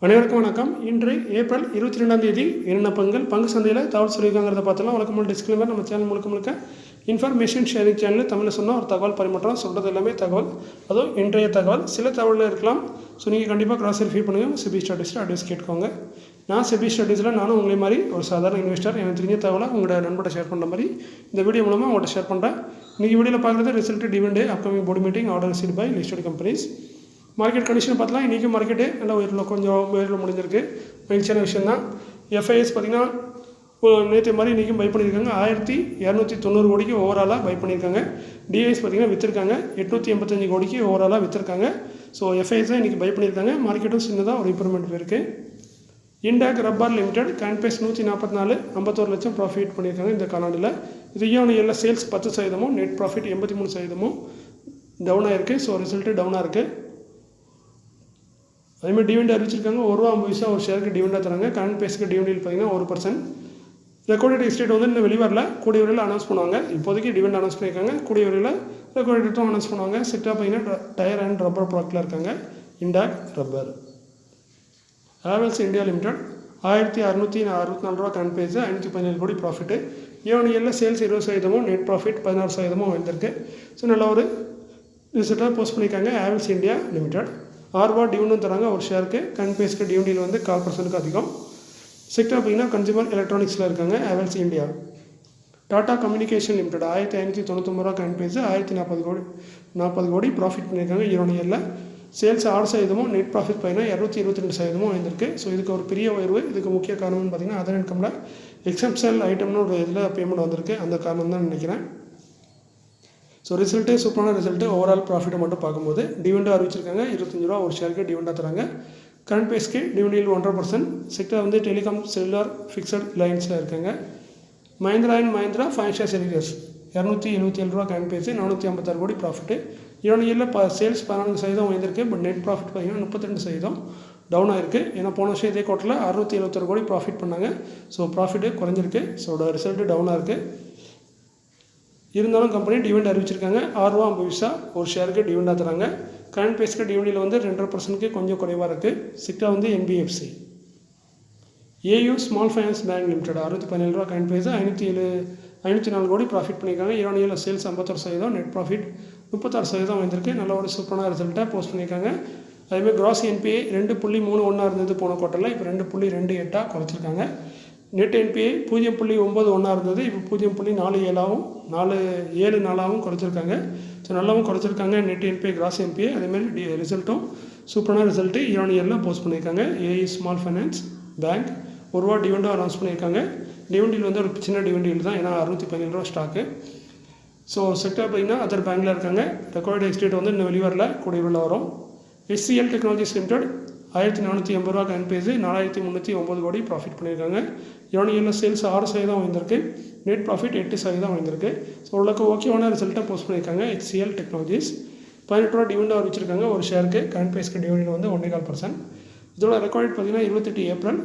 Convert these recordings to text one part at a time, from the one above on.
அனைவருக்கும் வணக்கம். இன்று ஏப்ரல் 22ஆம் தேதி என்னென்ன பங்கு சந்தையில் தகவல் சொல்லியிருக்காங்கிறத பார்த்தலாம். வழக்கமான டிஸ்க்ளைமர், நம்ம சேனல் முழுக்க இன்ஃபர்மேஷன் ஷேரிங் சேனல் தமிழில் சொன்னால் ஒரு தகவல் பரிமாற்றம், சொல்கிறது எல்லாமே தகவல், அதுவும் இன்றைய தகவல். சில தகவலில் இருக்கலாம். ஸோ நீங்கள் கண்டிப்பாக கிராஸ் வெரிஃபை பண்ணுங்கள். செபி ஸ்டடீஸில் அட்வைஸ் கேட்டுக்கோங்க. நான் செபி ஸ்டடீஸில் நானும் உங்களை மாதிரி ஒரு சாதாரண இன்வெஸ்டர். எனக்கு தெரிஞ்ச தகவலை உங்களோட நண்பர்கிட்ட ஷேர் பண்ணுற மாதிரி இந்த வீடியோ மூலமாக உங்கள்கிட்ட ஷேர் பண்ணுறேன். இன்றைக்கி வீடியோவில் பார்க்குறது result, dividend, upcoming board meeting, order received by listed companies. Market condition பார்த்தலாம். இன்றைக்கி மார்க்கெட்டு நல்லா கொஞ்சம் உயரில் முடிஞ்சிருக்கு. மகிழ்ச்சியான விஷயம் தான். எஃப்ஐஎஸ் பார்த்திங்கன்னா நேற்று மாதிரி இன்றைக்கும் பை பண்ணியிருக்காங்க. 1290 கோடிக்கு ஓவராலாக பை பண்ணியிருக்காங்க. டிஐஎஸ் பார்த்திங்கன்னா விற்றுருக்காங்க 885 கோடிக்கு ஓவராலாக விற்றுருக்காங்க. ஸோ எஃப்ஐஎஸ் தான் இன்றைக்கி பை பண்ணியிருக்காங்க. மார்க்கெட்டும் சின்னதாக ஒரு இம்ப்ரூவ்மெண்ட் போயிருக்கு. இண்டாக் ரப்பர் லிமிடெட் கேன்பேஸ் 144 51 லட்சம் ப்ராஃபிட் பண்ணியிருக்காங்க இந்த காலாண்டில். இது எல்லாம் சேல்ஸ் 10%, நெட் ப்ராஃபிட் 83% டவுனாக இருக்குது. ஸோ ரிசல்ட்டு டவுனாக இருக்குது. அதேமாதிரி டிவிடெண்ட் அறிவிச்சிருக்காங்க. ₹1.50 ஒரு ஷேருக்கு டிவிடெண்டாக தராங்க. கரண்ட் பேஸுக்கு டிவிடெண்ட் பார்த்திங்கன்னா 1%. ரெக்கார்டட் எஸ்டேட் வந்து இன்னும் வெளிவரல, கூடிய விரைவில் அனௌன்ஸ் பண்ணுவாங்க. இப்போதைக்கு டிவிடெண்ட் அனௌன்ஸ் பண்ணியிருக்காங்க. கூடிய விரைவில் ரெக்கார்டட் எஸ்டேட்டும் அனௌன்ஸ் பண்ணுவாங்க. செக்டார் பார்த்திங்கன்னா டயர் அண்ட் ரப்பர் ப்ராடக்ட்டில் இருக்காங்க. இண்டாக் ரப்பர். ஹேவல்ஸ் இந்தியா லிமிடெட் 1664 ரூபா கரண்ட் பேஸு, 517 கோடி ப்ராஃபிட்டு. இயர்ல சேல்ஸ் 20%, நெட் ப்ராஃபிட் 16% வந்திருக்கு. ஸோ நல்ல ஒரு ரிசல்ட்டாக போஸ்ட் பண்ணியிருக்காங்க. Havells India limited. ₹6 டிவிடெண்ட் தராங்க ஒரு ஷேருக்கு. கரண்ட் பேஸ்க்கு டிவிடெண்ட் வந்து 4% அதிகம். செக்டர் பார்த்திங்கன்னா கன்சூமர் எலக்ட்ரானிக்ஸில் இருக்காங்க Havells India. Tata communication limited 1599 ரூபா கரண்ட் பேஸு, 1040 கோடி ப்ராஃபிட் பண்ணியிருக்காங்க. இயர்ல சேல்ஸ் 6%, நெட் ப்ராஃபிட் பார்த்திங்கன்னா 222% வந்திருக்கு. ஸோ இதுக்கு ஒரு பெரிய உயர்வு. இதுக்கு முக்கிய காரணம்னு பார்த்திங்கன்னா அதர் இன்கமில் எக்ஸப்ஷனல் ஐட்டம்னு ஒரு இதில் பேமெண்ட் வந்திருக்கு. அந்த காரணம் தான் நினைக்கிறேன். ஸோ ரிசல்ட்டு சூப்பரான ரிசல்ட்டு. ஓவரால் ப்ராஃபிட்டை மட்டும் பார்க்கும்போது டிவிடெண்ட் அறிவிச்சிருக்காங்க. 25 ரூபா ஒரு ஷேருக்கு டிவிடெண்டாக தராங்க. கரண்ட் பேஸ்க்கு டிவிடெண்ட் 1.5%. செக்டர் வந்து டெலிகாம், செல்லுலார், ஃபிக்ஸட் லைன்ஸில் இருக்காங்க. Mahindra and Mahindra financial services 277 ரூபா கரண்ட் பேஸு, 456 கோடி ப்ராஃபிட்டு. இயர்ல சேல்ஸ் 14% வந்திருக்கு. பட் நெட் ப்ராஃபிட் பார்த்திங்கன்னா 32% டவுன் ஆகிருக்கு. ஏன்னா போன வருஷம் இதே குவார்ட்டரில் 671 கோடி ப்ராஃபிட் பண்ணாங்க. ஸோ ப்ராஃபிட்டு குறைஞ்சிருக்கு. ஸோ ரிசல்ட்டு டவுனாக இருக்குது. இருந்தாலும் கம்பெனி டிவிடெண்ட் அறிவிச்சிருக்காங்க. ₹6.50 ஒரு ஷேருக்கு டிவிடெண்டாக தராங்க. கரண்ட் பேஸ்க்கு டிவிடெண்ட் வந்து 2.5%க்கு கொஞ்சம் குறைவாக இருக்குது. செக்டர் வந்து NBFC. AU small finance bank limited 617 ரூபா கரண்ட் பேஸு, 504 கோடி ப்ராஃபிட் பண்ணியிருக்காங்க. இயர்ல சேல்ஸ் 51%, நெட் ப்ராஃபிட் 36% வந்திருக்கு. நல்ல ஒரு சூப்பரான ரிசல்ட்டாக போஸ்ட் பண்ணியிருக்காங்க. அதேமாதிரி கிராஸ் என்பிஏ 2.31 இருந்தது போன குவார்ட்டரில், இப்போ 2.28 குறைச்சிருக்காங்க. நெட் என்பிஏ 0.91 இருந்தது, இப்போ 0.47 குறைச்சிருக்காங்க. ஸோ நல்லாவும் குறைச்சிருக்காங்க நெட் என்பிஏ, கிராஸ் என்பிஏ. அதேமாதிரி ரிசல்ட்டும் சூப்பரான ரிசல்ட்டு இயர்ல போஸ்ட் பண்ணியிருக்காங்க. ஏஇ ஸ்மால் ஃபைனான்ஸ் பேங்க் ₹1 டிவிடெண்டும் அனௌன்ஸ் பண்ணியிருக்காங்க. டிவிடெண்ட் வந்து ஒரு சின்ன டிவிடெண்ட் தான், ஏன்னா 617 ரூபா ஸ்டாக்கு. ஸோ செக்டர் பார்த்திங்கன்னா அதர் பேங்கில் இருக்காங்க. ரெக்கார்டு எஸ்டேட் வந்து இன்னும் வெளிவரல, கூடிய விரைவில் வரும். HCL டெக்னாலஜிஸ் லிமிடெட் 1480 ரூபா கரண்ட் பேஸு, 4309 கோடி ப்ராஃபிட் பண்ணியிருக்காங்க. இயர்ல சேல்ஸ் 6% வந்திருக்கு. நெட் ப்ராஃபிட் 8% வந்திருக்கு. ஸோ ஓரளவுக்கு ஓகேவான ரிசல்ட்டாக போஸ்ட் பண்ணியிருக்காங்க. HCL டெக்னாலஜிஸ் 18 ரூபா டிவிடெண்ட் அறிவிச்சிருக்காங்க ஒரு ஷேருக்கு. கரண்ட் பேஸ்க்கு டிவிடெண்ட் வந்து 1.25%. இதோட ரெக்கார்ட் பார்த்திங்கன்னா 28 ஏப்ரல்.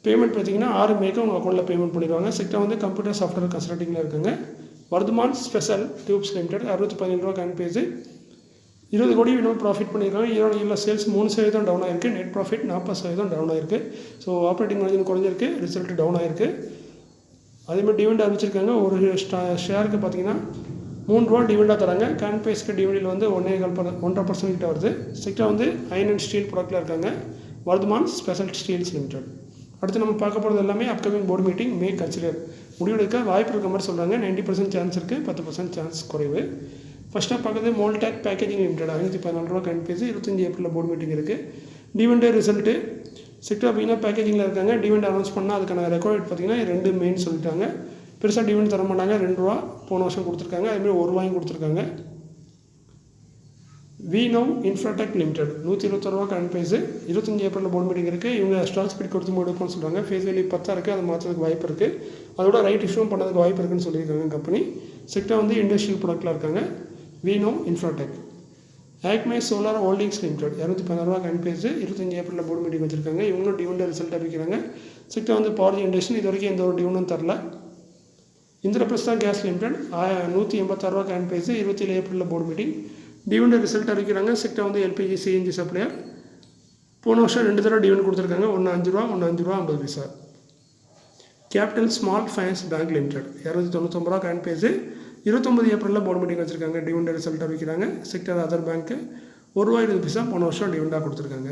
பேமெண்ட் பார்த்திங்கன்னா 6 மேக்கு உங்கள் அக்கௌண்ட்டில் பேமெண்ட் பண்ணிடுவாங்க. செக்டர் வந்து கம்ப்யூட்டர் சாஃப்ட்வேர் கன்சல்டிங்கில் இருக்காங்க. வர்தமான் ஸ்பெஷல் டியூப்ஸ் லிமிடெட் 617 ரூபா கரண்ட் பேஸு, 20 கோடி இன்னும் ப்ராஃபிட் பண்ணியிருக்காங்க. இயர்ல சேல்ஸ் 3% டவுன் ஆகிருக்கு. நெட் ப்ராஃபிட் 40% டவுன் ஆகிருக்கு. ஸோ ஆப்ரேட்டிங் மார்ஜின் குறைஞ்சிருக்கு. ரிசல்ட் டவுன் ஆகிருக்கு. அதேமாதிரி டிவிடெண்ட் அறிவிச்சிருக்காங்க. ஒரு ஷேருக்கு பார்த்திங்கன்னா ₹3 டிவிடெண்டாக தராங்க. கரண்ட் பேஸ்க்கு டிவிடெண்ட் வந்து 1.5% கிட்ட வருது. செக்டர் வந்து அயர்ன் அண்ட் ஸ்டீல் ப்ராடக்ட்டில் இருக்காங்க. Vardhman special steels limited. அடுத்து நம்ம பார்க்க போகிறது எல்லாமே upcoming board meeting may consider முடிவெடுக்க வாய்ப்பு இருக்க மாதிரி சொல்கிறாங்க. 90% சான்ஸ் இருக்குது, 10% சான்ஸ் குறைவு. ஃபஸ்ட்டாக பார்க்குறது மோல்டேக் பேக்கேஜிங் லிமிடெட் 514 ரூபா கரண்ட் பேஸு, 25 ஏப்ரலில் போர்டு மீட்டிங் இருக்குது. டிவிடெண்ட் ரிசல்ட்டு செக்டர் பார்த்திங்கன்னா பேக்கேஜிங்கில் இருக்காங்க. டிவிடெண்ட் அனௌன்ஸ் பண்ணால் அதுக்கான ரெக்கார்ட் பார்த்திங்கன்னா 2 மெயின் சொல்லிட்டாங்க. பெருசாக டிவிடெண்ட் தர மாட்டாங்க. ₹2 போன வருஷம் கொடுத்துருக்காங்க. அதுமாதிரி ₹1 கொடுத்துருக்காங்க. வினவ் இன்ஃப்ராடெக் லிமிடெட் 121 ரூபா கரண்ட் பேஸு, 25 ஏப்ரலில் போர்டு மீட்டிங் இருக்குது. இவங்க ஸ்டாக் ஸ்பீட் கொடுத்து எடுக்கணும்னு சொல்கிறாங்க. ஃபேஸ் வேல்யூ 10 இருக்குது, அது மாற்றுறதுக்கு வாய்ப்பு இருக்குது. அதோட ரைட் இஷ்யூவும் பண்ணதுக்கு வாய்ப்பு இருக்குன்னு சொல்லியிருக்காங்க கம்பெனி. செக்டர் வந்து இண்டஸ்ட்ரியல் ப்ராடக்ட்டில் இருக்காங்க. வினவ் இன்ஃப்ராடெக். ஆக்மே சோலார் ஹோல்டிங்ஸ் லிமிடெட் 216 ரூபா கரண்ட் பேஸு, 25 ஏப்ரலில் போர்டு மீட்டிங் வச்சிருக்காங்க. இவங்களும் டிவிடெண்ட் ரிசல்ட் அறிவிக்கிறாங்க. செக்டர் வந்து பவர் இண்டஸ்ட்ரி இது வரைக்கும் எந்த ஒரு டிவிடெண்டும் தரல. இந்திரபிரஸ்தா கேஸ் லிமிடெட் 186 ரூபா கரண்ட் பேஸு, 27 ஏப்ரலில் போர்டு மீட்டிங். டிவிடெண்ட் ரிசல்ட் அறிவிக்கிறாங்க. செக்டர் வந்து எல்பிஜி சிஎன்ஜி சப்ளையர். போன வருஷம் 2 தடவை டிவிடெண்ட் கொடுத்துருக்காங்க. ஒன்று 5 ரூபா, ஒன்று 5 ரூபா 50 பைசா. Capital small finance bank limited 299 ரூபா கரண்ட் பேஸு. 29 ஏப்ரலில் போர்டு மீட்டிங் வச்சுருக்காங்க. டிவிடெண்ட் ரிசல்ட் அறிவிக்கிறாங்க. செக்டர் அதர் பேங்க்கு 1 ரூபா 20 பைசா போன வருஷம் டிவிடெண்டாக கொடுத்துருக்காங்க.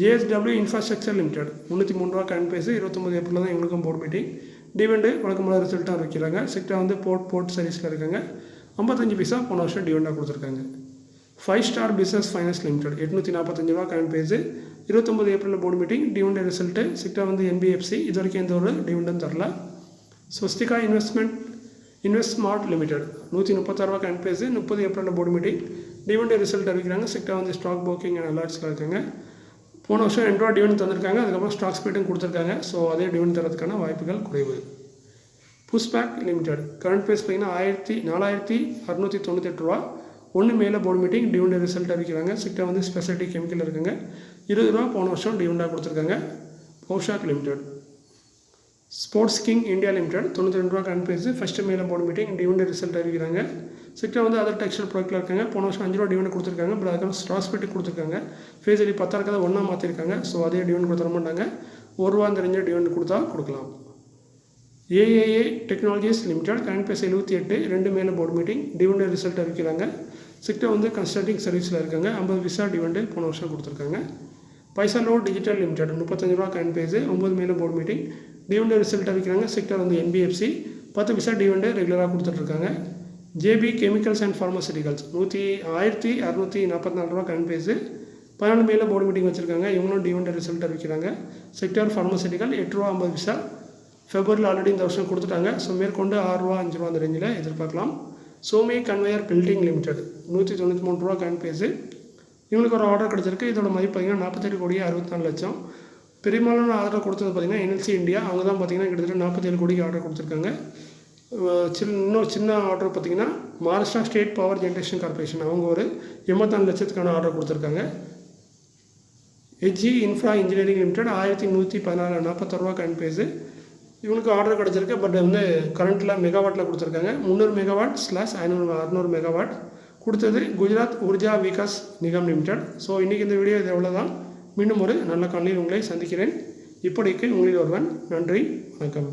JSW இன்ஃப்ராஸ்ட்ரக்சர் லிமிடெட் 303 ரூபா கரண்ட் பேஸு. 29 ஏப்ரலில் தான் இவங்களுக்கும் போர்டு மீட்டிங். டிவிடெண்டு வழக்கமான ரிசல்ட்டாக அறிவிக்கிறாங்க. செக்டர் வந்து போர்ட் சர்வீஸில் இருக்காங்க. 55 பைசா போன வருஷம் டிவிடெண்டாக கொடுத்துருக்காங்க. 5 ஸ்டார் பிஸ்னஸ் ஃபைனான்ஸ் லிமிடெட் 845 ரூபா கரண்ட் பேஸு. 29 ஏப்ரலில் board meeting. Dividend result. Sector வந்து NBFC. இது வரைக்கும் எந்த ஒரு டிவிடெண்ட் தரல. ஸ்வஸ்திகா இன்வெஸ்ட் ஸ்மார்ட் லிமிடெட் 136 ரூபா கரண்ட் பேஸு. 30 ஏப்ரலில் போர்டு மீட்டிங். டிவிடெண்ட் ரிசல்ட் அறிவிக்கிறாங்க. செக்டர் வந்து ஸ்டாக் புக்கிங் அண்ட் அலர்ட்ஸில் இருக்காங்க. போன வருஷம் 2 ரூபா டிவிடெண்ட் தந்திருக்காங்க. அதுக்கப்புறம் ஸ்டாக் ஸ்பிளிட்டும் கொடுத்துருக்காங்க. ஸோ அதே டிவிடெண்ட் தரதுக்கான வாய்ப்புகள் குறைவு. புஷ்பேக் லிமிடெட் கரண்ட் பேஸ் பார்த்தீங்கன்னா 4698 ரூபா. 1 மேலே போர்டு மீட்டிங். டிவிடெண்ட் ரிசல்ட் அறிவிக்கிறாங்க. செக்டர் வந்து ஸ்பெஷாலிட்டி கெமிக்கல் இருக்காங்க. 20 ரூபா போன வருஷம் டிவிடெண்டாக கொடுத்துருக்காங்க. Poshak limited. Sports king India limited 92 ரூபா கரண்ட் பேஸு. ஃபஸ்ட்டு மேலே போர்டு மீட்டிங். டிவிடெண்ட் ரிசல்ட் அறிவிக்கிறாங்க. செக்டர் வந்து அதர் டெக்ஸ்டைல் ப்ராடக்ட்டில் இருக்காங்க. போன வருஷம் 5 ரூபா டிவிடெண்ட் கொடுத்துருக்காங்க. பட் அதுக்கப்புறம் ஸ்டாக் ஸ்பிளிட் கொடுத்துருக்காங்க. ஃபேஸ் வேல்யூ 10 இருக்கிறத 1 மாற்றிருக்காங்க. ஸோ அதே டிவிடெண்ட் கொடுத்துட மாட்டாங்க. 1 ரூபா தெரிஞ்ச டிவிடெண்ட் கொடுத்தா கொடுக்கலாம். AAA technologies limited current face 78. 2 மேலே போர்டு மீட்டிங். டிவிடெண்ட் ரிசல்ட் அறிவிக்கிறாங்க. செக்டர் வந்து கன்சல்டிங் சர்வீஸில் இருக்காங்க. 50 பைசா டிவிடெண்ட் போன வருஷம் கொடுத்துருக்காங்க. பைசாலோ டிஜிட்டல் லிமிடெட் 35 ரூபா கரண்ட் பேஸு. 9 மேலே போர்டு மீட்டிங். டிவிடெண்ட் ரிசல்ட் அறிவிக்கிறாங்க. செக்டர் வந்து NBFC. 10 பைசா டிவிடெண்ட் ரெகுலராக கொடுத்துட்ருக்காங்க. JB கெமிக்கல்ஸ் அண்ட் ஃபார்மசூட்டிகல்ஸ் 1644 ரூபா கரண்ட் பேஸு. 14 மேலே போர்டு மீட்டிங் வச்சுருக்காங்க. இவங்களும் டிவிடெண்ட் ரிசல்ட் அறிவிக்கிறாங்க. செக்டர் ஃபார்மசூட்டிக்கல் 8 ரூபா 50 பைசா. ஃபெப்ரவரியில் ஆல்ரெடி இந்த வருஷம் கொடுத்துட்டாங்க. ஸோ மேற்கொண்டு 6 ரூபா 5 ரூபா அந்த ரேஞ்சில் எதிர்பார்க்கலாம். சோமே கன்வேயர் பில்டிங் லிமிடெட் 193 ரூபா கரண்ட் பேஸு. இவங்களுக்கு ஒரு ஆர்டர் கிடச்சிருக்கு. இதோட மதிப்பு பார்த்திங்கன்னா 47 கோடி 64 லட்சம். பெரும்பாலான ஆர்டர் கொடுத்தது பார்த்திங்கன்னா NLC இந்தியா. அவங்க தான் பார்த்திங்கன்னா கிட்டத்தட்ட 47 கோடிக்கு ஆர்டர் கொடுத்துருக்காங்க. இன்னும் சின்ன ஆர்டர் பார்த்திங்கன்னா Maharashtra state power generation corporation. அவங்க ஒரு 84 லட்சத்துக்கான ஆர்டர் கொடுத்துருக்காங்க. HG இன்ஃப்ரா இன்ஜினியரிங் லிமிடெட் 1114 ரூபா கரண்ட் பேஸு. இவங்களுக்கு ஆர்டர் கிடச்சிருக்கு. பட் வந்து கரண்ட்டில் மெகாவாட்டில் கொடுத்துருக்காங்க. 300 மெகாவாட் /600 மெகாவாட் கொடுத்தது குஜராத் உர்ஜா விகாஸ் நிகம் லிமிடெட். ஸோ இன்றைக்கி இந்த வீடியோ இது எவ்வளோதான். மீண்டும் ஒரு நல்ல காணொளியில் உங்களை சந்திக்கிறேன். இப்படிக்கு உங்களில் ஒருவன். நன்றி, வணக்கம்.